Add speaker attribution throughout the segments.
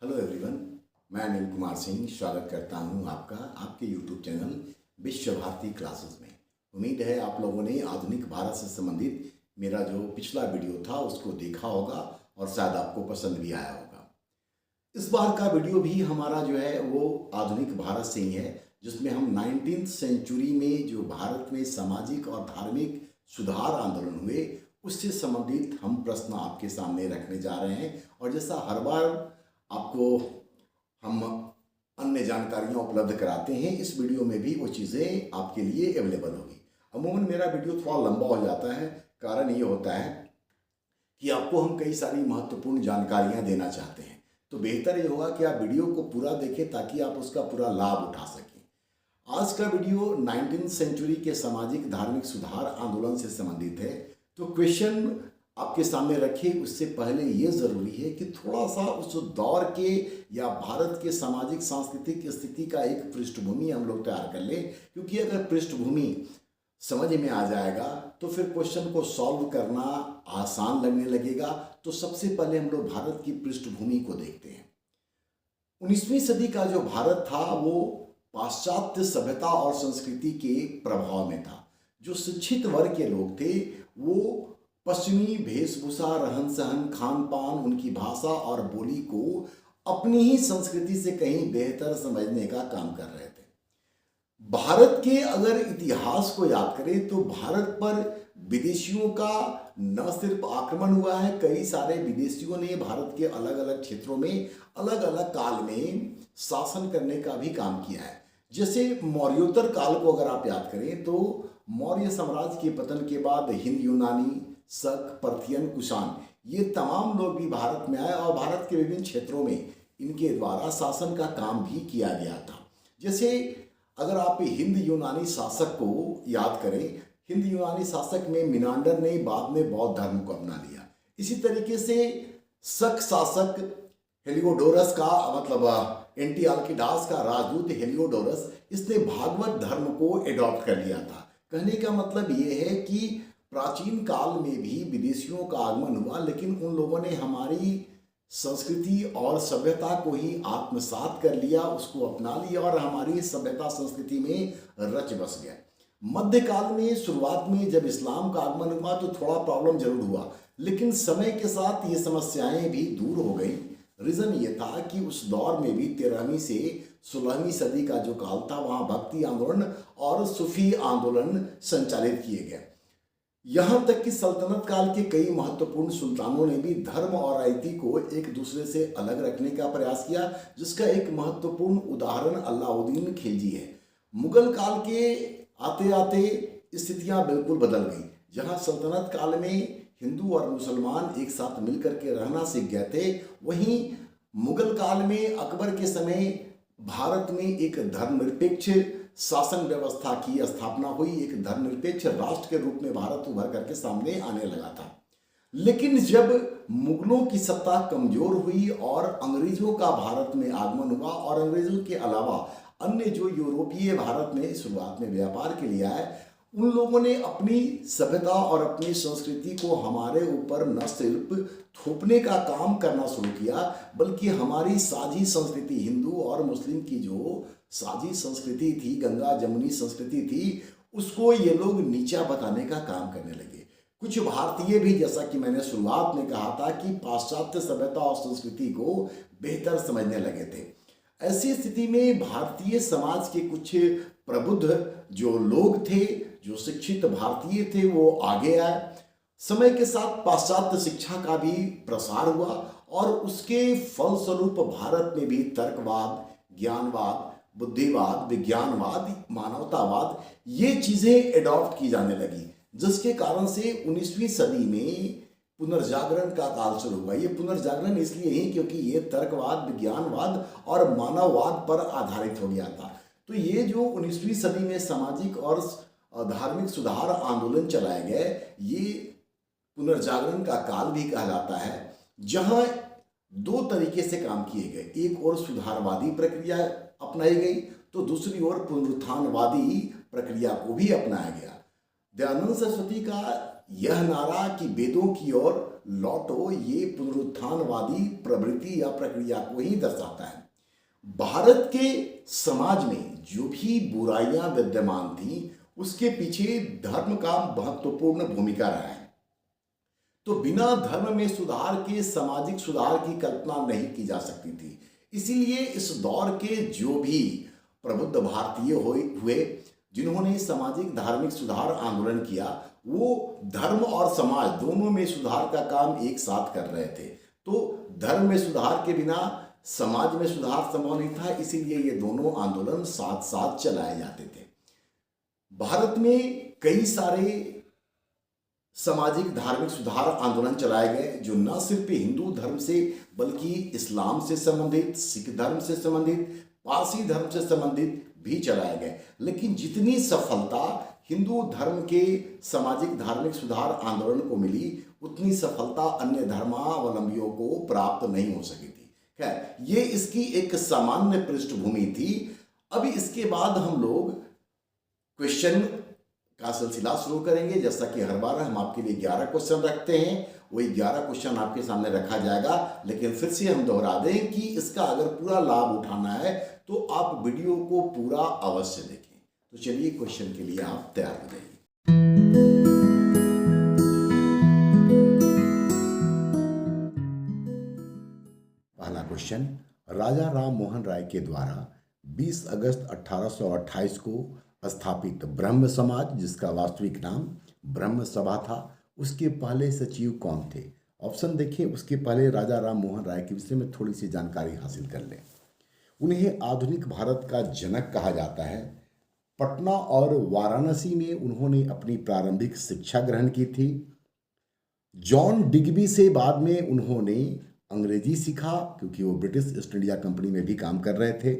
Speaker 1: Hello everyone, मैं अनिल कुमार सिंह स्वागत करता हूं आपका आपके यूट्यूब चैनल विश्व भारती क्लासेस में। उम्मीद है आप लोगों ने आधुनिक भारत से संबंधित मेरा जो पिछला वीडियो था उसको देखा होगा और शायद आपको पसंद भी आया होगा। इस बार का वीडियो भी हमारा जो है वो आधुनिक भारत से ही है, जिसमें हम 19वीं सेंचुरी में जो भारत में सामाजिक और धार्मिक सुधार आंदोलन हुए उससे संबंधित हम प्रश्न आपके सामने रखने जा रहे हैं। और जैसा हर बार आपको हम अन्य जानकारियाँ उपलब्ध कराते हैं, इस वीडियो में भी वो चीज़ें आपके लिए अवेलेबल होगी। अमूमन मेरा वीडियो थोड़ा लंबा हो जाता है, कारण ये होता है कि आपको हम कई सारी महत्वपूर्ण जानकारियाँ देना चाहते हैं, तो बेहतर ये होगा कि आप वीडियो को पूरा देखें ताकि आप उसका पूरा लाभ उठा सकें। आज का वीडियो 19वीं सेंचुरी के सामाजिक धार्मिक सुधार आंदोलन से संबंधित है। तो क्वेश्चन आपके सामने रखे उससे पहले ये ज़रूरी है कि थोड़ा सा उस दौर के या भारत के सामाजिक सांस्कृतिक स्थिति का एक पृष्ठभूमि हम लोग तैयार कर लें, क्योंकि अगर पृष्ठभूमि समझ में आ जाएगा तो फिर क्वेश्चन को सॉल्व करना आसान लगने लगेगा। तो सबसे पहले हम लोग भारत की पृष्ठभूमि को देखते हैं। 19वीं सदी का जो भारत था वो पाश्चात्य सभ्यता और संस्कृति के प्रभाव में था। जो शिक्षित वर्ग के लोग थे वो पश्चिमी वेशभूषा, रहन सहन, खान पान, उनकी भाषा और बोली को अपनी ही संस्कृति से कहीं बेहतर समझने का काम कर रहे थे। भारत के अगर इतिहास को याद करें तो भारत पर विदेशियों का न सिर्फ आक्रमण हुआ है, कई सारे विदेशियों ने भारत के अलग अलग क्षेत्रों में अलग अलग काल में शासन करने का भी काम किया है। जैसे मौर्योत्तर काल को अगर आप याद करें तो मौर्य साम्राज्य के पतन के बाद हिंद यूनानी, शक, पर्थियन, कुषाण ये तमाम लोग भी भारत में आए और भारत के विभिन्न क्षेत्रों में इनके द्वारा शासन का काम भी किया गया था। जैसे अगर आप हिंद यूनानी शासक को याद करें, हिंद यूनानी शासक में मिनांडर ने बाद में बौद्ध धर्म को अपना लिया। इसी तरीके से शक शासक हेलियोडोरस का मतलब एंटियोकस का राजदूत हेलियोडोरस, इसने भागवत धर्म को एडॉप्ट कर लिया था। कहने का मतलब ये है कि प्राचीन काल में भी विदेशियों का आगमन हुआ, लेकिन उन लोगों ने हमारी संस्कृति और सभ्यता को ही आत्मसात कर लिया, उसको अपना लिया और हमारी सभ्यता संस्कृति में रच बस गया। मध्यकाल में शुरुआत में जब इस्लाम का आगमन हुआ तो थोड़ा प्रॉब्लम जरूर हुआ, लेकिन समय के साथ ये समस्याएं भी दूर हो गई। रीज़न ये था कि उस दौर में भी 13वीं से 16वीं सदी का जो काल था वहाँ भक्ति आंदोलन और सूफी आंदोलन संचालित किए गए। यहाँ तक कि सल्तनत काल के कई महत्वपूर्ण सुल्तानों ने भी धर्म और राजनीति को एक दूसरे से अलग रखने का प्रयास किया, जिसका एक महत्वपूर्ण उदाहरण अलाउद्दीन खिलजी है। मुगल काल के आते आते स्थितियाँ बिल्कुल बदल गई। जहाँ सल्तनत काल में हिंदू और मुसलमान एक साथ मिलकर के रहना सीख गए थे, वहीं मुगल काल में अकबर के समय भारत में एक धर्मनिरपेक्ष शासन व्यवस्था की स्थापना हुई। एक धर्मनिरपेक्ष राष्ट्र के रूप में भारत उभर करके सामने आने लगा था। लेकिन जब मुगलों की सत्ता कमजोर हुई और अंग्रेजों का भारत में आगमन हुआ और अंग्रेजों के अलावा अन्य जो यूरोपीय भारत में शुरुआत में व्यापार के लिए आए, उन लोगों ने अपनी सभ्यता और अपनी संस्कृति को हमारे ऊपर न सिर्फ थोपने का काम करना शुरू किया, बल्कि हमारी साझी संस्कृति हिंदू और मुस्लिम की जो साझी संस्कृति थी, गंगा जमुनी संस्कृति थी, उसको ये लोग नीचा बताने का काम करने लगे। कुछ भारतीय भी, जैसा कि मैंने शुरुआत में कहा था, कि पाश्चात्य सभ्यता और संस्कृति को बेहतर समझने लगे थे। ऐसी स्थिति में भारतीय समाज के कुछ प्रबुद्ध जो लोग थे, जो शिक्षित भारतीय थे, वो आगे आए। समय के साथ पाश्चात्य शिक्षा का भी प्रसार हुआ और उसके फलस्वरूप भारत में भी तर्कवाद, ज्ञानवाद, बुद्धिवाद, विज्ञानवाद, मानवतावाद ये चीज़ें एडॉप्ट की जाने लगी, जिसके कारण से 19वीं सदी में पुनर्जागरण का काल शुरू हुआ। ये पुनर्जागरण इसलिए ही क्योंकि ये तर्कवाद, विज्ञानवाद और मानववाद पर आधारित हो गया था। तो ये जो 19वीं सदी में सामाजिक और धार्मिक सुधार आंदोलन चलाए गए, ये पुनर्जागरण का काल भी कहलाता है, जहाँ दो तरीके से काम किए गए। एक और सुधारवादी प्रक्रिया अपनाई गई तो दूसरी ओर पुनरुत्थानवादी प्रक्रिया को भी अपनाया गया। दयानंद सरस्वती का यह नारा कि वेदों की ओर लौटो ये पुनरुत्थानवादी प्रवृत्ति या प्रक्रिया को ही दर्शाता है। भारत के समाज में जो भी बुराइयां विद्यमान थी उसके पीछे धर्म का महत्वपूर्ण भूमिका रहा है। तो बिना धर्म में सुधार के सामाजिक सुधार की कल्पना नहीं की जा सकती थी। इसीलिए इस दौर के जो भी प्रबुद्ध भारतीय हुए जिन्होंने सामाजिक धार्मिक सुधार आंदोलन किया, वो धर्म और समाज दोनों में सुधार का काम एक साथ कर रहे थे। तो धर्म में सुधार के बिना समाज में सुधार संभव नहीं था, इसीलिए ये दोनों आंदोलन साथ साथ चलाए जाते थे। भारत में कई सारे सामाजिक धार्मिक सुधार आंदोलन चलाए गए जो न सिर्फ हिंदू धर्म से बल्कि इस्लाम से संबंधित, सिख धर्म से संबंधित, पारसी धर्म से संबंधित भी चलाए गए। लेकिन जितनी सफलता हिंदू धर्म के सामाजिक धार्मिक सुधार आंदोलन को मिली, उतनी सफलता अन्य धर्मावलंबियों को प्राप्त नहीं हो सकी थी। खैर, ये इसकी एक सामान्य पृष्ठभूमि थी। अभी इसके बाद हम लोग क्वेश्चन का सिलसिला शुरू करेंगे। जैसा कि हर बार हम आपके लिए 11 क्वेश्चन रखते हैं, वही 11 क्वेश्चन आपके सामने रखा जाएगा। लेकिन फिर से हम दोहरा दें कि इसका अगर पूरा लाभ उठाना है तो आप वीडियो को पूरा अवश्य देखें। तो चलिए क्वेश्चन के लिए आप तैयार हो जाइए। पहला क्वेश्चन, राजा राम मोहन राय के द्वारा 20 अगस्त 1828 को स्थापित ब्रह्म समाज, जिसका वास्तविक नाम ब्रह्म सभा था, उसके पहले सचिव कौन थे? ऑप्शन देखिए। उसके पहले राजा राम मोहन राय के विषय में थोड़ी सी जानकारी हासिल कर लें। उन्हें आधुनिक भारत का जनक कहा जाता है। पटना और वाराणसी में उन्होंने अपनी प्रारंभिक शिक्षा ग्रहण की थी। जॉन डिग्बी से बाद में उन्होंने अंग्रेजी सीखा क्योंकि वो ब्रिटिश ईस्ट इंडिया कंपनी में भी काम कर रहे थे।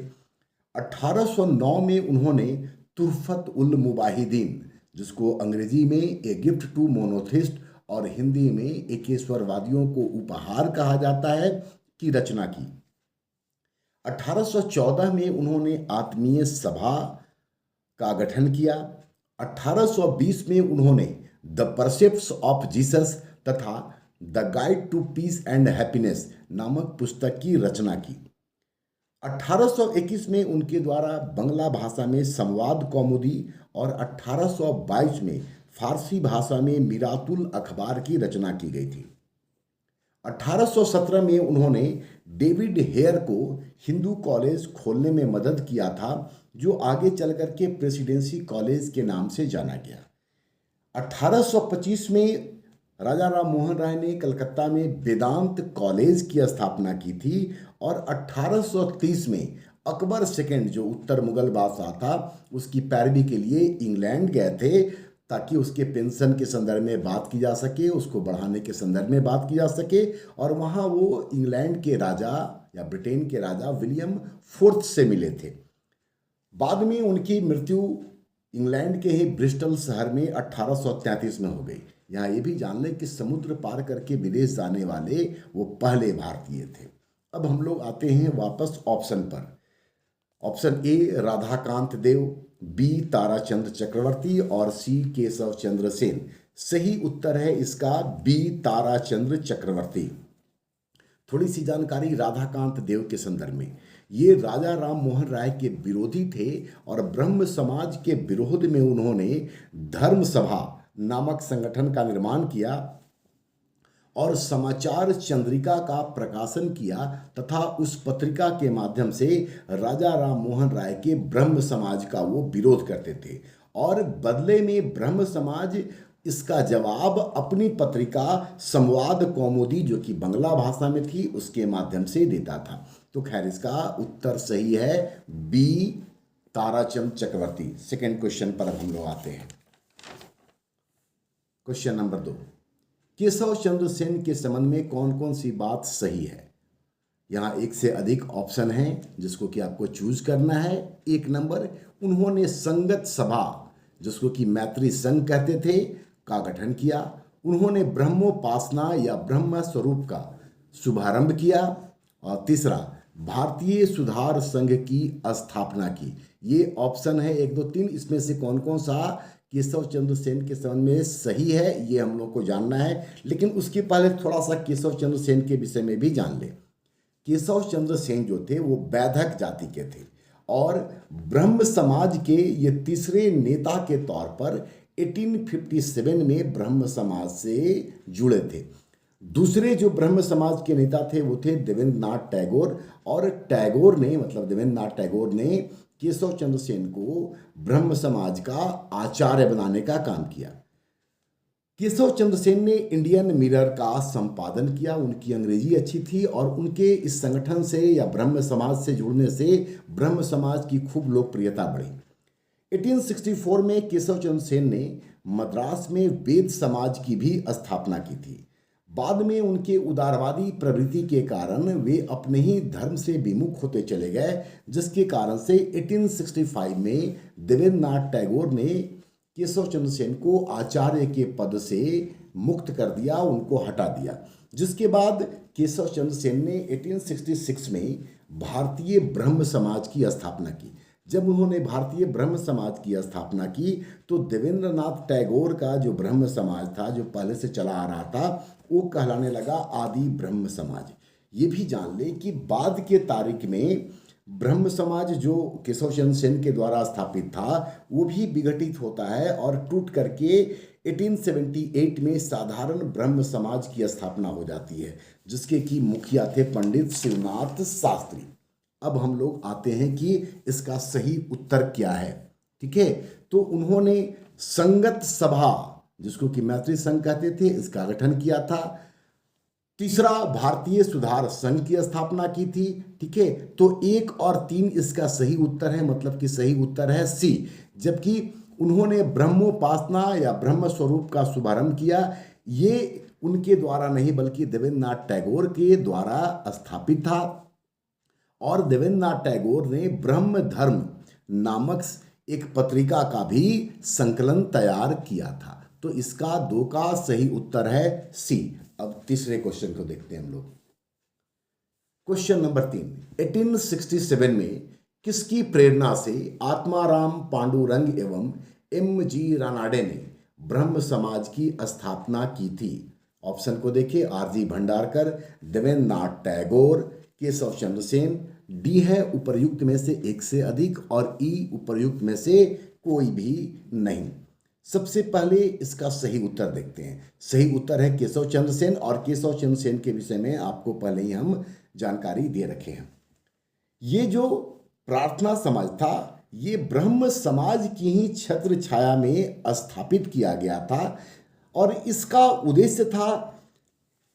Speaker 1: 1809 में उन्होंने तुहफत उल मुबाहिदीन, जिसको अंग्रेजी में ए गिफ्ट टू मोनोथिस्ट और हिंदी में एकेश्वरवादियों को उपहार कहा जाता है, की रचना की। 1814 में उन्होंने आत्मीय सभा का गठन किया। 1820 में उन्होंने द परसेप्ट्स ऑफ जीसस तथा the guide to peace and happiness नामक पुस्तक की रचना की। 1821 में उनके द्वारा बंगला भाषा में संवाद कौमुदी और 1822 में फारसी भाषा में मिरातुल अखबार की रचना की गई थी। 1817 में उन्होंने डेविड हेयर को हिंदू कॉलेज खोलने में मदद किया था, जो आगे चलकर के प्रेसिडेंसी कॉलेज के नाम से जाना गया। 1825 में राजा राम मोहन राय ने कलकत्ता में वेदांत कॉलेज की स्थापना की थी और 1830 में अकबर सेकंड, जो उत्तर मुगल बादशाह था, उसकी पैरवी के लिए इंग्लैंड गए थे ताकि उसके पेंशन के संदर्भ में बात की जा सके, उसको बढ़ाने के संदर्भ में बात की जा सके। और वहाँ वो इंग्लैंड के राजा या ब्रिटेन के राजा विलियम फोर्थ से मिले थे। बाद में उनकी मृत्यु इंग्लैंड के ही ब्रिस्टल शहर में 1833 में हो गई। यहाँ ये भी जान लें कि समुद्र पार करके विदेश जाने वाले वो पहले भारतीय थे। अब हम लोग आते हैं वापस ऑप्शन पर। Option A Radhakant Dev, B Tarachand Chakravarti और सी केशव चंद्र सेन। सही उत्तर है इसका बी ताराचंद्र चक्रवर्ती। थोड़ी सी जानकारी राधाकांत देव के संदर्भ में। ये राजा राम मोहन राय के विरोधी थे और ब्रह्म समाज के विरोध में उन्होंने धर्म सभा नामक संगठन का निर्माण किया और समाचार चंद्रिका का प्रकाशन किया तथा उस पत्रिका के माध्यम से राजा राम मोहन राय के ब्रह्म समाज का वो विरोध करते थे और बदले में ब्रह्म समाज इसका जवाब अपनी पत्रिका संवाद कौमुदी, जो कि बंगला भाषा में थी, उसके माध्यम से देता था। तो खैर इसका उत्तर सही है बी ताराचंद चक्रवर्ती। सेकेंड क्वेश्चन पर अब हम लोग आते हैं। क्वेश्चन नंबर 2, केशव चंद्र सेन के संबंध में कौन कौन सी बात सही है? यहाँ एक से अधिक ऑप्शन हैं जिसको कि आपको चूज करना है। 1 नंबर, उन्होंने संगत सभा, जिसको कि मैत्री संघ कहते थे, का गठन किया। उन्होंने ब्रह्मोपासना या ब्रह्म स्वरूप का शुभारंभ किया। और तीसरा, भारतीय सुधार संघ की स्थापना की। ये ऑप्शन है 1, 2, 3, इसमें से कौन कौन सा केशव चंद्र सेन के संबंध में सही है, ये हम लोग को जानना है। लेकिन उसके पहले थोड़ा सा केशव चंद्र सेन के विषय में भी जान ले। केशव चंद्र सेन जो थे वो वैधक जाति के थे और ब्रह्म समाज के ये तीसरे नेता के तौर पर 1857 में ब्रह्म समाज से जुड़े थे। दूसरे जो ब्रह्म समाज के नेता थे वो थे देवेंद्रनाथ टैगोर, और टैगोर ने मतलब देवेंद्रनाथ टैगोर ने केशव चंद्र सेन को ब्रह्म समाज का आचार्य बनाने का काम किया। केशव चंद्र सेन ने इंडियन मिरर का संपादन किया। उनकी अंग्रेजी अच्छी थी और उनके इस संगठन से या ब्रह्म समाज से जुड़ने से ब्रह्म समाज की खूब लोकप्रियता बढ़ी। 1864 में केशव चंद्र सेन ने मद्रास में वेद समाज की भी स्थापना की थी। बाद में उनके उदारवादी प्रवृत्ति के कारण वे अपने ही धर्म से विमुख होते चले गए, जिसके कारण से 1865 में देवेंद्रनाथ टैगोर ने केशव चंद्र सेन को आचार्य के पद से मुक्त कर दिया, उनको हटा दिया। जिसके बाद केशव चंद्र सेन ने 1866 में भारतीय ब्रह्म समाज की स्थापना की। जब उन्होंने भारतीय ब्रह्म समाज की स्थापना की तो देवेंद्रनाथ टैगोर का जो ब्रह्म समाज था, जो पहले से चला आ रहा था, वो कहलाने लगा आदि ब्रह्म समाज। ये भी जान ले कि बाद के तारीख में ब्रह्म समाज जो केशव चंद्र सेन के द्वारा स्थापित था वो भी विघटित होता है और टूट करके 1878 में साधारण ब्रह्म समाज की स्थापना हो जाती है, जिसके की मुखिया थे पंडित शिवनाथ शास्त्री। अब हम लोग आते हैं कि इसका सही उत्तर क्या है। ठीक है, तो उन्होंने संगत सभा, जिसको कि मैत्री संघ कहते थे, इसका गठन किया था। तीसरा, भारतीय सुधार संघ की स्थापना की थी। ठीक है, तो 1 और 3 इसका सही उत्तर है, मतलब कि सही उत्तर है सी। जबकि उन्होंने ब्रह्मोपासना या ब्रह्म स्वरूप का शुभारंभ किया, ये उनके द्वारा नहीं बल्कि देवेंद्रनाथ टैगोर के द्वारा स्थापित था। और देवेंद्रनाथ टैगोर ने ब्रह्म धर्म नामक एक पत्रिका का भी संकलन तैयार किया था। तो इसका 2 का सही उत्तर है सी। अब तीसरे क्वेश्चन को देखते हैं हम लोग। क्वेश्चन नंबर 3, 1867 में किसकी प्रेरणा से आत्माराम पांडुरंग एवं एम.जी. रानाडे ने ब्रह्म समाज की स्थापना की थी? ऑप्शन को देखिए, आर.जी. भंडारकर, देवेंद्रनाथ टैगोर, केशव चंद्र सेन। डी है उपर्युक्त में से एक से अधिक और ई उपर्युक्त में से कोई भी नहीं। सबसे पहले इसका सही उत्तर देखते हैं। सही उत्तर है केशव चंद्र सेन, और केशव चंद्र सेन के विषय में आपको पहले ही हम जानकारी दे रखे हैं। ये जो प्रार्थना समाज था, ये ब्रह्म समाज की ही छत्र छाया में स्थापित किया गया था और इसका उद्देश्य था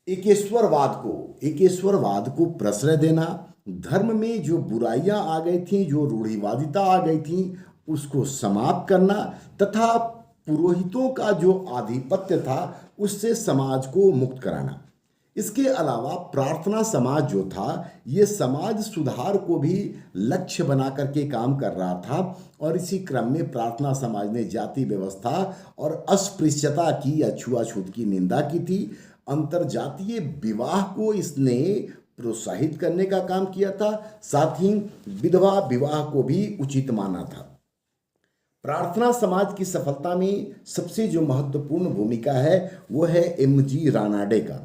Speaker 1: एकेश्वरवाद को प्रश्रय देना, धर्म में जो बुराइयां आ गई थी, जो रूढ़िवादिता आ गई थी, उसको समाप्त करना तथा पुरोहितों का जो आधिपत्य था उससे समाज को मुक्त कराना। इसके अलावा प्रार्थना समाज जो था, ये समाज सुधार को भी लक्ष्य बना करके काम कर रहा था और इसी क्रम में प्रार्थना समाज ने जाति व्यवस्था और अस्पृश्यता की या छुआछूत की निंदा की थी। अंतरजातीय विवाह को इसने प्रोत्साहित करने का काम किया था, साथ ही विधवा विवाह को भी उचित माना था। प्रार्थना समाज की सफलता में सबसे जो महत्वपूर्ण भूमिका है वो है एम.जी. रानाडे का।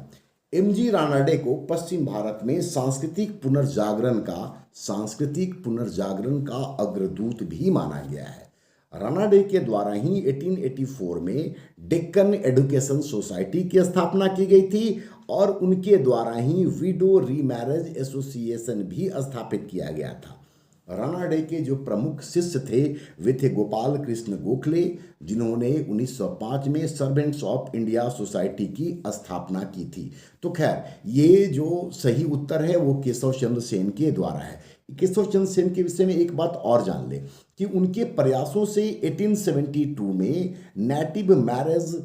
Speaker 1: एम.जी. रानाडे को पश्चिम भारत में सांस्कृतिक पुनर्जागरण का अग्रदूत भी माना गया है। रानाडे के द्वारा ही 1884 में डेक्कन एजुकेशन सोसाइटी की स्थापना की गई थी और उनके द्वारा ही विडो रीमैरेज एसोसिएशन भी स्थापित किया गया था। रानाडे के जो प्रमुख शिष्य थे वे थे गोपाल कृष्ण गोखले, जिन्होंने 1905 में सर्वेंट्स ऑफ इंडिया सोसाइटी की स्थापना की थी। तो खैर, ये जो सही उत्तर है वो केशव चंद्र सेन के द्वारा है। केशव चंद्र सेन के विषय में एक बात और जान ले कि उनके प्रयासों से 1872 में नेटिव मैरिज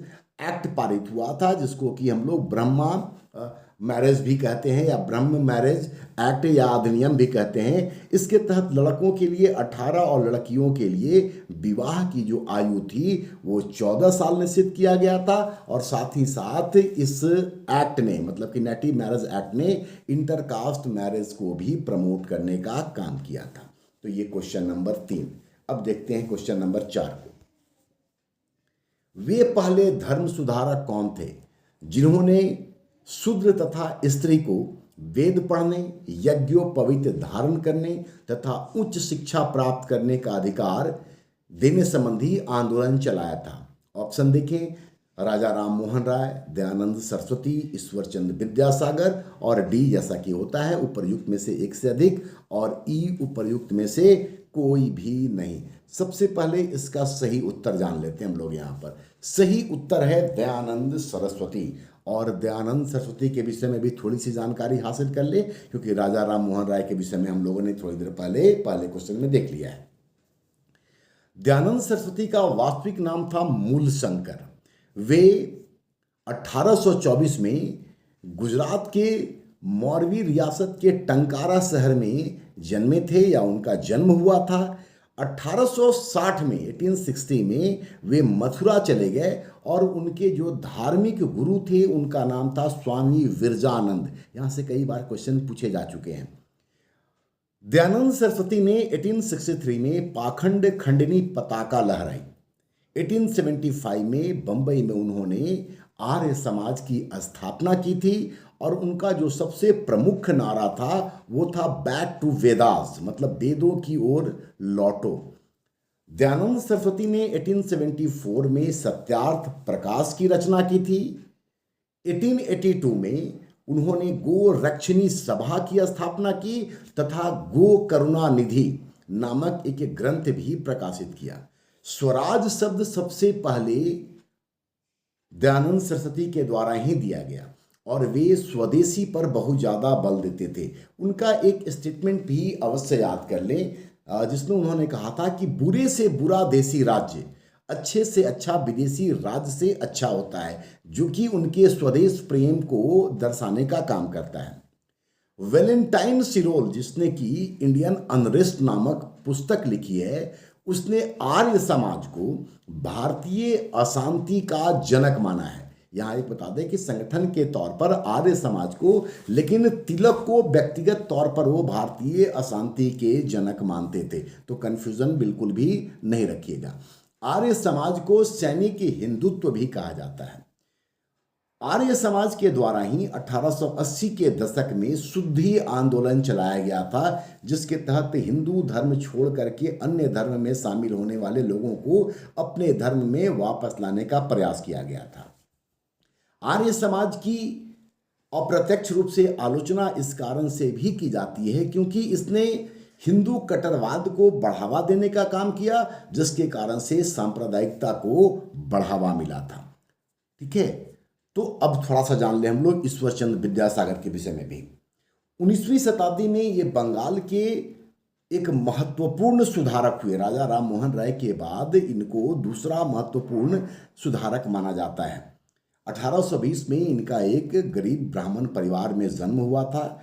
Speaker 1: एक्ट पारित हुआ था, जिसको कि हम लोग ब्रह्मा मैरिज भी कहते हैं या ब्रह्म मैरिज एक्ट या अधिनियम भी कहते हैं। इसके तहत लड़कों के लिए 18 और लड़कियों के लिए विवाह की जो आयु थी वो 14 साल निश्चित किया गया था और साथ ही साथ इस एक्ट ने, मतलब कि नेटिव मैरिज एक्ट ने इंटरकास्ट मैरिज को भी प्रमोट करने का काम किया था। तो ये क्वेश्चन नंबर 3। अब देखते हैं क्वेश्चन नंबर 4 को। वे पहले धर्म सुधारक कौन थे जिन्होंने शूद्र तथा स्त्री को वेद पढ़ने, यज्ञोपवीत धारण करने तथा उच्च शिक्षा प्राप्त करने का अधिकार देने संबंधी आंदोलन चलाया था? ऑप्शन देखें, राजा राम मोहन राय, दयानंद सरस्वती, ईश्वरचंद विद्यासागर और डी जैसा कि होता है उपर्युक्त में से एक से अधिक और ई उपर्युक्त में से कोई भी नहीं। सबसे पहले इसका सही उत्तर जान लेते हैं हम लोग यहाँ पर। सही उत्तर है दयानंद सरस्वती। और दयानंद सरस्वती के विषय में भी थोड़ी सी जानकारी हासिल कर ले, क्योंकि राजा राम मोहन राय के विषय में हम लोगों ने थोड़ी देर पहले क्वेश्चन में देख लिया है। दयानंद सरस्वती का वास्तविक नाम था मूलशंकर। वे 1824 में गुजरात के मोरबी रियासत के टंकारा शहर में जन्मे थे या उनका जन्म हुआ था। 1860 में 1860 में वे मथुरा चले गए और उनके जो धार्मिक गुरु थे उनका नाम था स्वामी विरजानंद। यहाँ से कई बार क्वेश्चन पूछे जा चुके हैं। दयानंद सरस्वती ने 1863 में पाखंड खंडनी पताका लहराई। 1875 में बंबई में उन्होंने आर्य समाज की स्थापना की थी और उनका जो सबसे प्रमुख नारा था वो था बैक टू वेदास, मतलब वेदों की ओर लौटो। दयानंद सरस्वती ने 1874 में सत्यार्थ प्रकाश की रचना की थी। 1882 में उन्होंने गो रक्षिणी सभा की स्थापना की तथा गो करुणा निधि नामक एक ग्रंथ भी प्रकाशित किया। स्वराज शब्द सबसे पहले दयानंद सरस्वती के द्वारा ही दिया गया और वे स्वदेशी पर बहुत ज़्यादा बल देते थे। उनका एक स्टेटमेंट भी अवश्य याद कर लें जिसमें उन्होंने कहा था कि बुरे से बुरा देसी राज्य अच्छे से अच्छा विदेशी राज्य से अच्छा होता है, जो कि उनके स्वदेश प्रेम को दर्शाने का काम करता है। वैलेंटाइन सिरोल जिसने कि इंडियन अनरेस्ट नामक पुस्तक लिखी है, उसने आर्य समाज को भारतीय अशांति का जनक माना है। यहाँ एक बता दें कि संगठन के तौर पर आर्य समाज को, लेकिन तिलक को व्यक्तिगत तौर पर वो भारतीय अशांति के जनक मानते थे। तो कंफ्यूजन बिल्कुल भी नहीं रखिएगा। आर्य समाज को सैनिक हिंदुत्व भी कहा जाता है। आर्य समाज के द्वारा ही 1880 के दशक में शुद्धि आंदोलन चलाया गया था, जिसके तहत हिंदू धर्म छोड़ करके अन्य धर्म में शामिल होने वाले लोगों को अपने धर्म में वापस लाने का प्रयास किया गया था। आर्य समाज की अप्रत्यक्ष रूप से आलोचना इस कारण से भी की जाती है क्योंकि इसने हिंदू कट्टरवाद को बढ़ावा देने का काम किया, जिसके कारण से सांप्रदायिकता को बढ़ावा मिला था। ठीक है, तो अब थोड़ा सा जान ले हम लोग ईश्वरचंद विद्यासागर के विषय में भी। 19वीं शताब्दी में ये बंगाल के एक महत्वपूर्ण सुधारक हुए। राजा राम मोहन राय के बाद इनको दूसरा महत्वपूर्ण सुधारक माना जाता है। 1820 में इनका एक गरीब ब्राह्मण परिवार में जन्म हुआ था।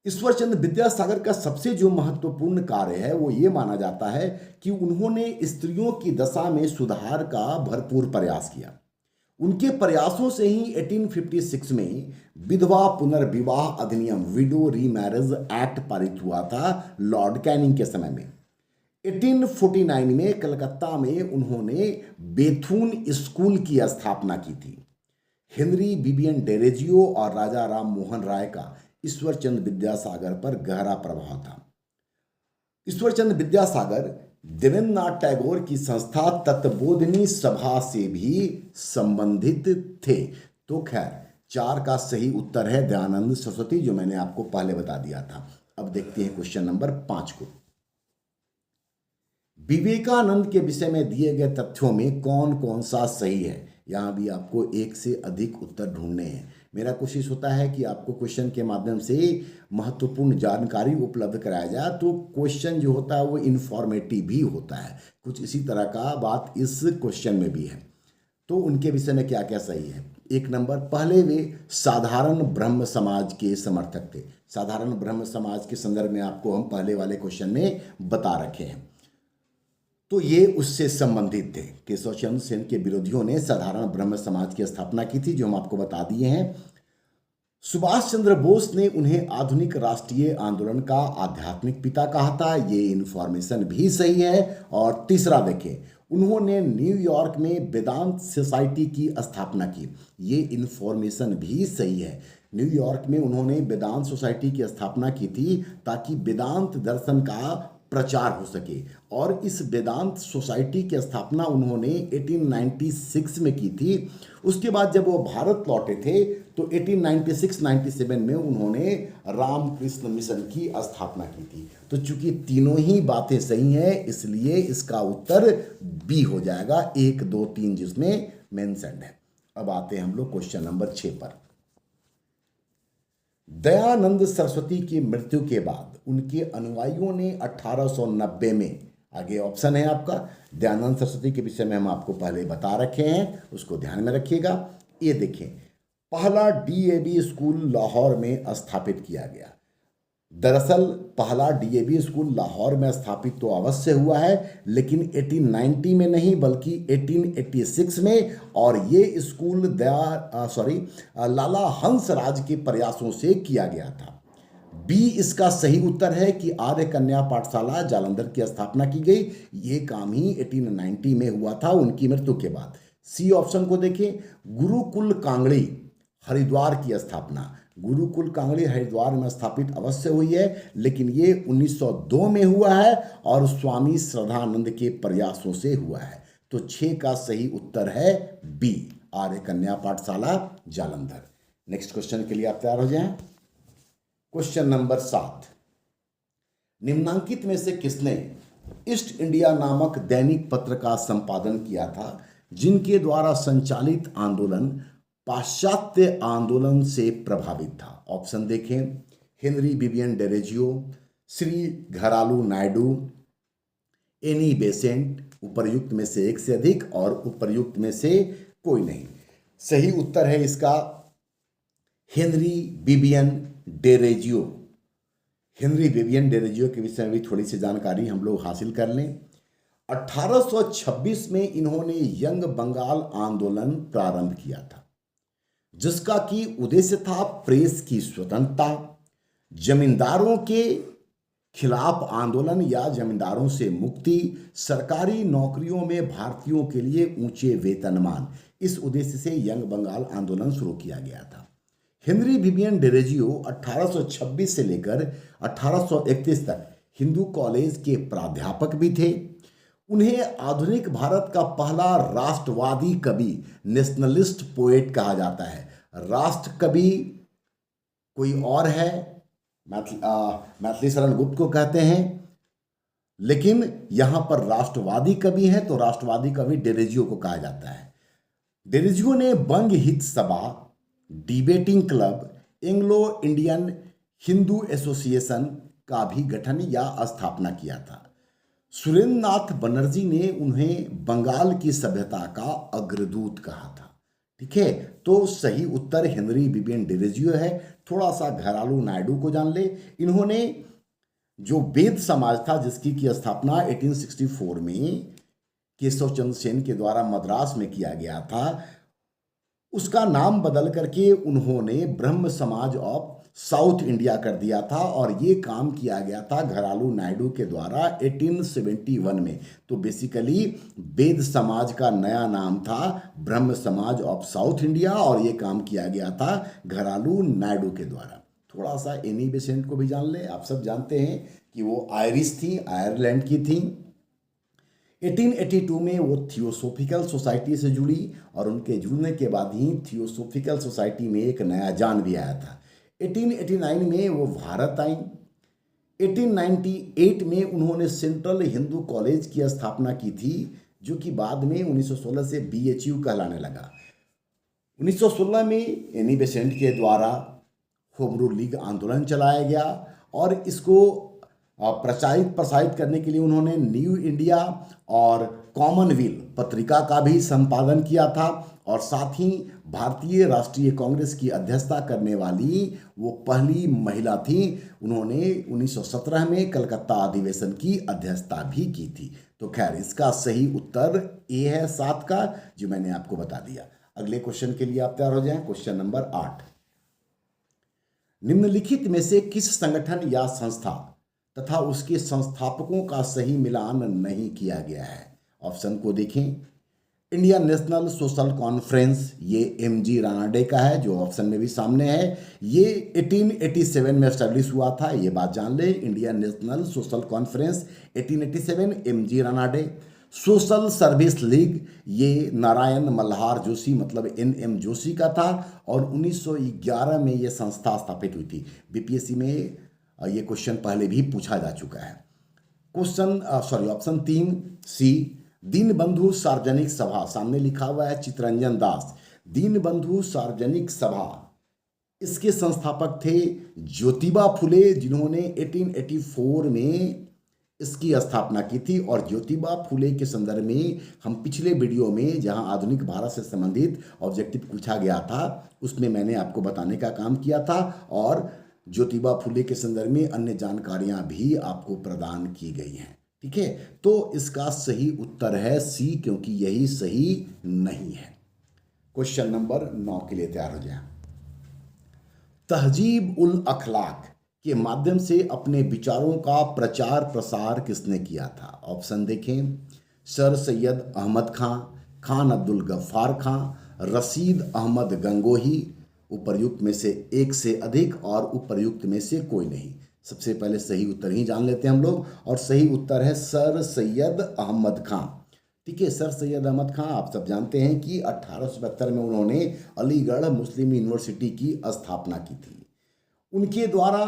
Speaker 1: ईश्वरचंद विद्यासागर का सबसे जो महत्वपूर्ण कार्य है वो ये माना जाता है कि उन्होंने स्त्रियों की दशा में सुधार का भरपूर प्रयास किया। उनके प्रयासों से ही 1856 में विधवा पुनर्विवाह अधिनियम, विडो रीमैरिज एक्ट पारित हुआ था लॉर्ड कैनिंग के समय में। 1849 में कलकत्ता में उन्होंने बेथुन स्कूल की स्थापना की थी। हेनरी बिबियन डेरेजियो और राजा राम मोहन राय का ईश्वरचंद विद्यासागर पर गहरा प्रभाव था। ईश्वरचंद विद्यासागर देवेंद्रनाथ टैगोर की संस्था तत्वबोधिनी सभा से भी संबंधित थे। तो खैर 4 का सही उत्तर है दयानंद सरस्वती, जो मैंने आपको पहले बता दिया था। अब देखते हैं क्वेश्चन नंबर 5 को। विवेकानंद के विषय में दिए गए तथ्यों में कौन कौन सा सही है? यहाँ भी आपको एक से अधिक उत्तर ढूंढने हैं। मेरा कोशिश होता है कि आपको क्वेश्चन के माध्यम से महत्वपूर्ण जानकारी उपलब्ध कराया जाए, तो क्वेश्चन जो होता है वो इन्फॉर्मेटिव भी होता है। कुछ इसी तरह का बात इस क्वेश्चन में भी है। तो उनके विषय में क्या क्या सही है? 1 नंबर, पहले वे साधारण ब्रह्म समाज के समर्थक थे। साधारण ब्रह्म समाज के संदर्भ में आपको हम पहले वाले क्वेश्चन में बता रखे हैं, तो ये उससे संबंधित थे। केशव चंद्र सेन के विरोधियों ने साधारण ब्रह्म समाज की स्थापना की थी, जो हम आपको बता दिए हैं। सुभाष चंद्र बोस ने उन्हें आधुनिक राष्ट्रीय आंदोलन का आध्यात्मिक पिता कहा था। ये इन्फॉर्मेशन भी सही है। और तीसरा देखें, उन्होंने न्यूयॉर्क में वेदांत सोसाइटी की स्थापना की। ये इन्फॉर्मेशन भी सही है। न्यूयॉर्क में उन्होंने वेदांत सोसाइटी की स्थापना की थी ताकि वेदांत दर्शन का प्रचार हो सके। और इस वेदांत सोसाइटी की स्थापना उन्होंने 1896 में की थी। उसके बाद जब वो भारत लौटे थे तो 1896-97 में उन्होंने रामकृष्ण मिशन की स्थापना की थी। तो चूंकि तीनों ही बातें सही हैं, इसलिए इसका उत्तर बी हो जाएगा, 1, 2, 3 जिसमें मेंशन्ड है। अब आते हैं हम लोग क्वेश्चन नंबर 6 पर। दयानंद सरस्वती की मृत्यु के बाद उनके अनुयायियों ने 1890 में, आगे ऑप्शन है आपका, दयानंद सरस्वती के विषय में हम आपको पहले बता रखे हैं, उसको ध्यान में रखिएगा। ये देखें, पहला डीएवी स्कूल लाहौर में स्थापित किया गया। दरअसल पहला डीएवी स्कूल लाहौर में स्थापित तो अवश्य हुआ है, लेकिन 1890 में नहीं बल्कि 1886 में। और ये स्कूल लाला हंसराज के प्रयासों से किया गया था। बी इसका सही उत्तर है कि आर्य कन्या पाठशाला जालंधर की स्थापना की गई। ये काम ही 1890 में हुआ था उनकी मृत्यु के बाद। सी ऑप्शन को देखें, गुरुकुल कांगड़ी हरिद्वार की स्थापना। गुरुकुल कांगड़ी हरिद्वार में स्थापित अवश्य हुई है, लेकिन ये 1902 में हुआ है और स्वामी श्रद्धानंद के प्रयासों से हुआ है। तो 6 का सही उत्तर है बी, आर्य कन्या पाठशाला जालंधर। नेक्स्ट क्वेश्चन के लिए आप तैयार हो जाएं। क्वेश्चन नंबर 7, निम्नांकित में से किसने ईस्ट इंडिया नामक दैनिक पत्र का संपादन किया था, जिनके द्वारा संचालित आंदोलन पाश्चात्य आंदोलन से प्रभावित था? ऑप्शन देखें, हेनरी विवियन डेरेजियो, श्री घरालू नायडू, एनी बेसेंट, उपर्युक्त में से एक से अधिक और उपर्युक्त में से कोई नहीं। सही उत्तर है इसका Henry Vivian Derozio. Henry Vivian Derozio के विषय में भी थोड़ी सी जानकारी हम लोग हासिल कर लें। 1826 में इन्होंने यंग बंगाल आंदोलन प्रारंभ किया था, जिसका कि उद्देश्य था प्रेस की स्वतंत्रता, जमींदारों के खिलाफ आंदोलन या जमींदारों से मुक्ति, सरकारी नौकरियों में भारतीयों के लिए ऊंचे वेतनमान। इस उद्देश्य से यंग बंगाल आंदोलन शुरू किया गया था। हेनरी विवियन डेरेजियो 1826 से लेकर 1831 तक हिंदू कॉलेज के प्राध्यापक भी थे। उन्हें आधुनिक भारत का पहला राष्ट्रवादी कवि, नेशनलिस्ट पोएट कहा जाता है। राष्ट्र कवि कोई और है, मैथिली शरण गुप्त को कहते हैं, लेकिन यहां पर राष्ट्रवादी कवि हैं तो राष्ट्रवादी कवि डेरेजियो को कहा जाता है। डेरेजियो ने बंग हित सभा, debating club, Anglo Indian Hindu association का भी गठन या स्थापना किया था। सुरेंद्र नाथ बनर्जी ने उन्हें बंगाल की सभ्यता का अग्रदूत कहा था। ठीक है, तो सही उत्तर हेनरी विवियन डेरेजियो है। थोड़ा सा घरालू नायडू को जान ले। इन्होंने जो वेद समाज था जिसकी की स्थापना 1864 में केशव चंद्र सेन के द्वारा मद्रास में किया गया था, उसका नाम बदल करके उन्होंने ब्रह्म समाज ऑफ साउथ इंडिया कर दिया था। और ये काम किया गया था घरालू नायडू के द्वारा 1871 में। तो बेसिकली वेद समाज का नया नाम था ब्रह्म समाज ऑफ साउथ इंडिया और ये काम किया गया था घरालू नायडू के द्वारा। थोड़ा सा एनी बेसेंट को भी जान ले। आप सब जानते हैं कि वो आयरिश थी, आयरलैंड की थी। 1882 में वो थियोसोफिकल सोसाइटी से जुड़ी और उनके जुड़ने के बाद ही थियोसोफिकल सोसाइटी में एक नया जान भी आया था। 1889 में वो भारत आई। 1898 में उन्होंने सेंट्रल हिंदू कॉलेज की स्थापना की थी, जो कि बाद में 1916 से BHU कहलाने लगा। 1916 में एनी बेसेंट के द्वारा होम रूल लीग आंदोलन चलाया गया और इसको प्रसारित करने के लिए उन्होंने न्यू इंडिया और कॉमनवेल्थ पत्रिका का भी संपादन किया था। और साथ ही भारतीय राष्ट्रीय कांग्रेस की अध्यक्षता करने वाली वो पहली महिला थी। उन्होंने 1917 में कलकत्ता अधिवेशन की अध्यक्षता भी की थी। तो खैर इसका सही उत्तर ए है 7 का, जो मैंने आपको बता दिया। अगले क्वेश्चन के लिए आप तैयार हो जाएं। क्वेश्चन नंबर 8, निम्नलिखित में से किस संगठन या संस्था तथा उसके संस्थापकों का सही मिलान नहीं किया गया है? ऑप्शन को देखें। इंडियन नेशनल सोशल कॉन्फ्रेंस, ये एमजी रानाडे का है, जो ऑप्शन में भी सामने है। ये 1887 में एस्टेब्लिश हुआ था, ये बात जान ले। Indian national social conference 1887, MG Ranade. Social service league, ये नारायण मल्हार जोशी मतलब एनएम जोशी का था, और 1911 में ये संस्था स्थापित हुई थी। बीपीएससी में ये क्वेश्चन पहले भी पूछा जा चुका है। ऑप्शन 3 सी, दीनबंधु सार्वजनिक सभा, सामने लिखा हुआ है चितरंजन दास। दीनबंधु सार्वजनिक सभा, इसके संस्थापक थे ज्योतिबा फुले, जिन्होंने 1884 में इसकी स्थापना की थी। और ज्योतिबा फुले के संदर्भ में हम पिछले वीडियो में, जहां आधुनिक भारत से संबंधित ऑब्जेक्टिव पूछा गया था, उसमें मैंने आपको बताने का काम किया था, और ज्योतिबा फुले के संदर्भ में अन्य जानकारियां भी आपको प्रदान की गई हैं। ठीक है, तो इसका सही उत्तर है सी, क्योंकि यही सही नहीं है। क्वेश्चन नंबर 9 के लिए तैयार हो जाए। तहजीब उल अखलाक के माध्यम से अपने विचारों का प्रचार प्रसार किसने किया था? ऑप्शन देखें। सर सैयद अहमद खां, खान अब्दुल गफ्फार खां, रशीद अहमद गंगोही, उपर्युक्त में से एक से अधिक, और उपर्युक्त में से कोई नहीं। सबसे पहले सही उत्तर ही जान लेते हैं हम लोग, और सही उत्तर है सर सैयद अहमद खां। ठीक है, सर सैयद अहमद खां आप सब जानते हैं कि 1872 में उन्होंने अलीगढ़ मुस्लिम यूनिवर्सिटी की स्थापना की थी। उनके द्वारा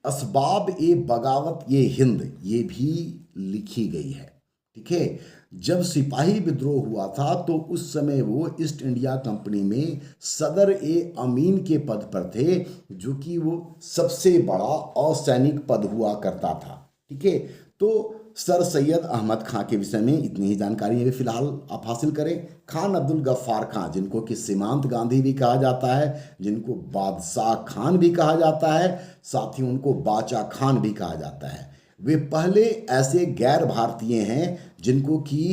Speaker 1: असबाब ए बगावत ये हिंद, ये भी लिखी गई है। ठीक है, जब सिपाही विद्रोह हुआ था तो उस समय वो ईस्ट इंडिया कंपनी में सदर ए अमीन के पद पर थे, जो कि वो सबसे बड़ा असैनिक पद हुआ करता था। ठीक है, तो सर सैयद अहमद खां के विषय में इतनी ही जानकारी है फिलहाल आप हासिल करें। खान अब्दुल गफ्फार खां, जिनको कि सीमांत गांधी भी कहा जाता है, जिनको बादशाह खान भी कहा जाता है, साथ ही उनको बाचा खान भी कहा जाता है, वे पहले ऐसे गैर भारतीय हैं जिनको कि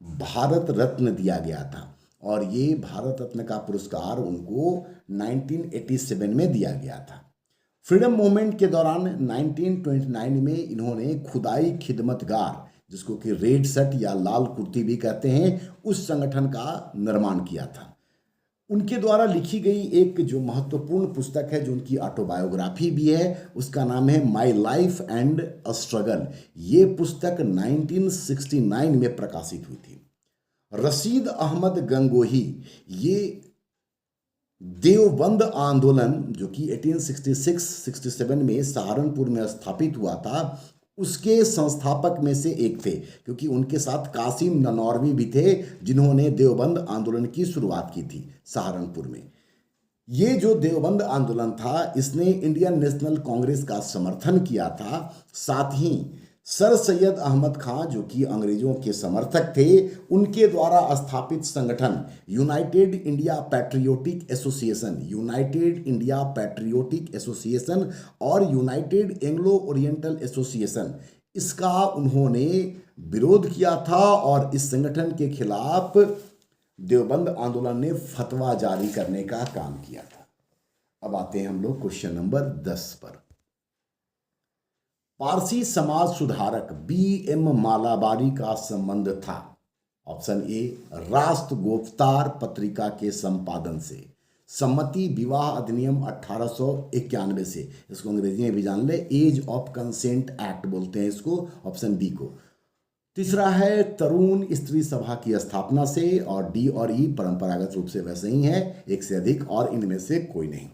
Speaker 1: भारत रत्न दिया गया था, और ये भारत रत्न का पुरस्कार उनको 1987 में दिया गया था। फ्रीडम मूवमेंट के दौरान 1929 में इन्होंने खुदाई खिदमतगार, जिसको कि रेड शर्ट या लाल कुर्ती भी कहते हैं, उस संगठन का निर्माण किया था। उनके द्वारा लिखी गई एक जो महत्वपूर्ण पुस्तक है, जो उनकी ऑटोबायोग्राफी भी है, उसका नाम है my life and a struggle. ये पुस्तक 1969 में प्रकाशित हुई थी। रशीद अहमद गंगोही, ये देवबंद आंदोलन, जो कि 1866-67 में सहारनपुर में स्थापित हुआ था, उसके संस्थापक में से एक थे, क्योंकि उनके साथ कासिम ननौरवी भी थे, जिन्होंने देवबंद आंदोलन की शुरुआत की थी सहारनपुर में। ये जो देवबंद आंदोलन था, इसने इंडियन नेशनल कांग्रेस का समर्थन किया था। साथ ही सर सैयद अहमद खां, जो कि अंग्रेजों के समर्थक थे, उनके द्वारा स्थापित संगठन United India patriotic association, United India patriotic association और यूनाइटेड एंग्लो ओरिएंटल एसोसिएशन, इसका उन्होंने विरोध किया था, और इस संगठन के खिलाफ देवबंद आंदोलन ने फतवा जारी करने का काम किया था। अब आते हैं हम लोग क्वेश्चन नंबर 10 पर। पारसी समाज सुधारक बी.एम. मालाबारी का संबंध था। ऑप्शन ए, राष्ट्रगोप्तार पत्रिका के संपादन से। सम्मति विवाह अधिनियम 1891 से, इसको अंग्रेजी में भी जान ले, एज ऑफ कंसेंट एक्ट बोलते हैं इसको, ऑप्शन बी को। तीसरा है तरुण स्त्री सभा की स्थापना से, और डी और ई परंपरागत रूप से वैसे ही है, एक से अधिक, और इनमें से कोई नहीं।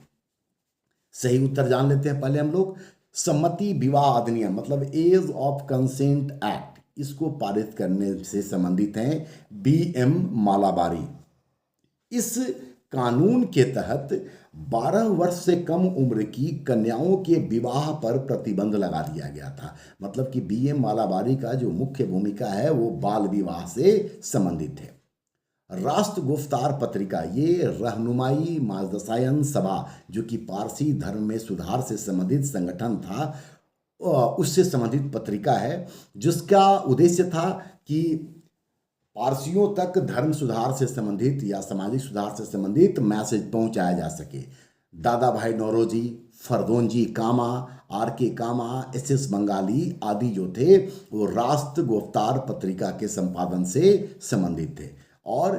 Speaker 1: सही उत्तर जान लेते हैं पहले हम लोग। सम्मति विवाह अधिनियम मतलब एज ऑफ कंसेंट एक्ट, इसको पारित करने से संबंधित हैं बी.एम. मालाबारी। इस कानून के तहत 12 वर्ष से कम उम्र की कन्याओं के विवाह पर प्रतिबंध लगा दिया गया था। मतलब कि बी.एम. मालाबारी का जो मुख्य भूमिका है वो बाल विवाह से संबंधित है। राष्ट्रगोफ्तार पत्रिका, ये रहनुमाई माजदसायन सभा, जो कि पारसी धर्म में सुधार से संबंधित संगठन था, उससे संबंधित पत्रिका है, जिसका उद्देश्य था कि पारसियों तक धर्म सुधार से संबंधित या सामाजिक सुधार से संबंधित मैसेज पहुंचाया जा सके। दादा भाई नौरोजी, फरदोनजी कामा, आर के कामा, एस एस बंगाली आदि जो थे वो राष्ट्र गुफ्तार पत्रिका के संपादन से संबंधित थे। और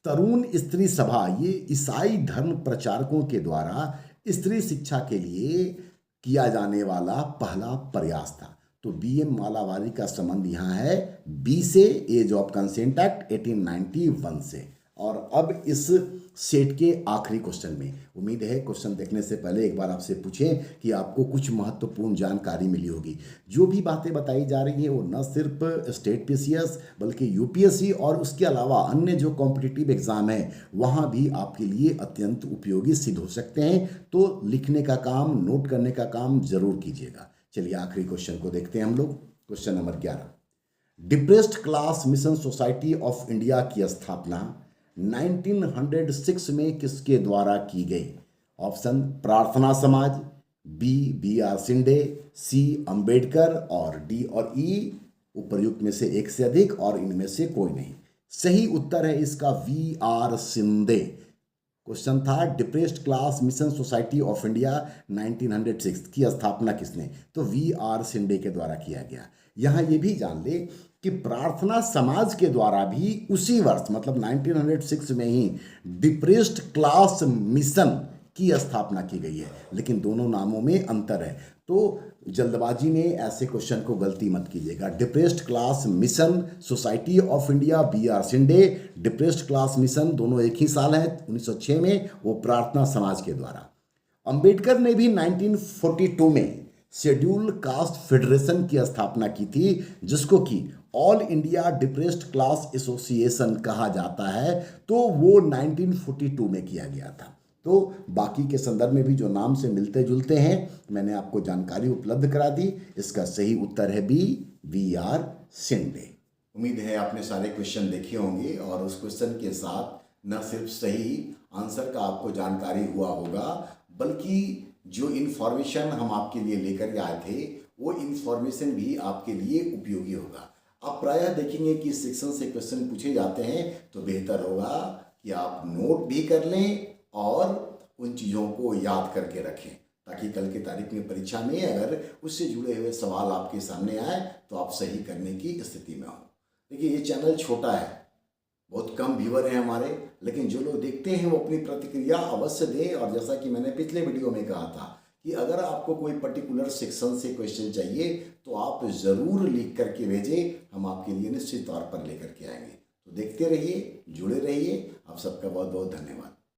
Speaker 1: तरुण स्त्री सभा ये ईसाई धर्म प्रचारकों के द्वारा स्त्री शिक्षा के लिए किया जाने वाला पहला प्रयास था। तो बी एम मालावारी का संबंध यहाँ है बी से, एज ऑफ कंसेंट एक्ट 1891 से। और अब इस सेट के आखिरी क्वेश्चन में, उम्मीद है क्वेश्चन देखने से पहले एक बार आपसे पूछें कि आपको कुछ महत्वपूर्ण जानकारी मिली होगी। जो भी बातें बताई जा रही हैं वो न सिर्फ स्टेट पीसीएस बल्कि यूपीएससी और उसके अलावा अन्य जो कॉम्पिटिटिव एग्जाम है वहाँ भी आपके लिए अत्यंत उपयोगी सिद्ध हो सकते हैं। तो लिखने का काम, नोट करने का काम जरूर कीजिएगा। चलिए आखिरी क्वेश्चन को देखते हैं हम लोग। Question number 11, depressed class mission society of India की स्थापना 1906 में किसके द्वारा की गई? ऑप्शन प्रार्थना समाज, बी बी आर शिंदे, सी अंबेडकर और डी और ई उपर्युक्त में से एक से अधिक और इनमें से कोई नहीं। सही उत्तर है इसका वी आर शिंदे। क्वेश्चन था depressed class mission society of India 1906 की स्थापना किसने? तो वी आर शिंदे के द्वारा किया गया। यहाँ ये भी जान ले कि प्रार्थना समाज के द्वारा भी उसी वर्ष मतलब 1906 में ही डिप्रेस्ड क्लास मिशन की स्थापना की गई है, लेकिन दोनों नामों में अंतर है। तो जल्दबाजी में ऐसे क्वेश्चन को गलती मत कीजिएगा। Depressed class mission society of India B R Shinde, depressed class mission दोनों एक ही साल है 1906 में, वो प्रार्थना समाज के द्वारा। अंबेडकर ने भी 1942 में शेड्यूल कास्ट फेडरेशन की स्थापना की थी, जिसको कि all India depressed class association कहा जाता है। तो वो 1942 में किया गया था। तो बाकी के संदर्भ में भी जो नाम से मिलते जुलते हैं मैंने आपको जानकारी उपलब्ध करा दी। इसका सही उत्तर है बी वी आर शिंदे। उम्मीद है आपने सारे क्वेश्चन देखे होंगे और उस क्वेश्चन के साथ न सिर्फ सही आंसर का आपको जानकारी हुआ होगा, बल्कि जो इन्फॉर्मेशन हम आपके लिए लेकर आए थे वो इन्फॉर्मेशन भी आपके लिए उपयोगी होगा। आप प्रायः देखेंगे कि सेक्शन से क्वेश्चन पूछे जाते हैं तो बेहतर होगा कि आप नोट भी कर लें और उन चीज़ों को याद करके रखें, ताकि कल की तारीख में परीक्षा में अगर उससे जुड़े हुए सवाल आपके सामने आए तो आप सही करने की स्थिति में हो। देखिए ये चैनल छोटा है, बहुत कम व्यूअर हैं हमारे, लेकिन जो लोग देखते हैं वो अपनी प्रतिक्रिया अवश्य दें। और जैसा कि मैंने पिछले वीडियो में कहा था कि अगर आपको कोई पर्टिकुलर सेक्शन से क्वेश्चन चाहिए तो आप ज़रूर लिख करके भेजें, हम आपके लिए निश्चित तौर पर लेकर के आएंगे। तो देखते रहिए, जुड़े रहिए। आप सबका बहुत बहुत धन्यवाद।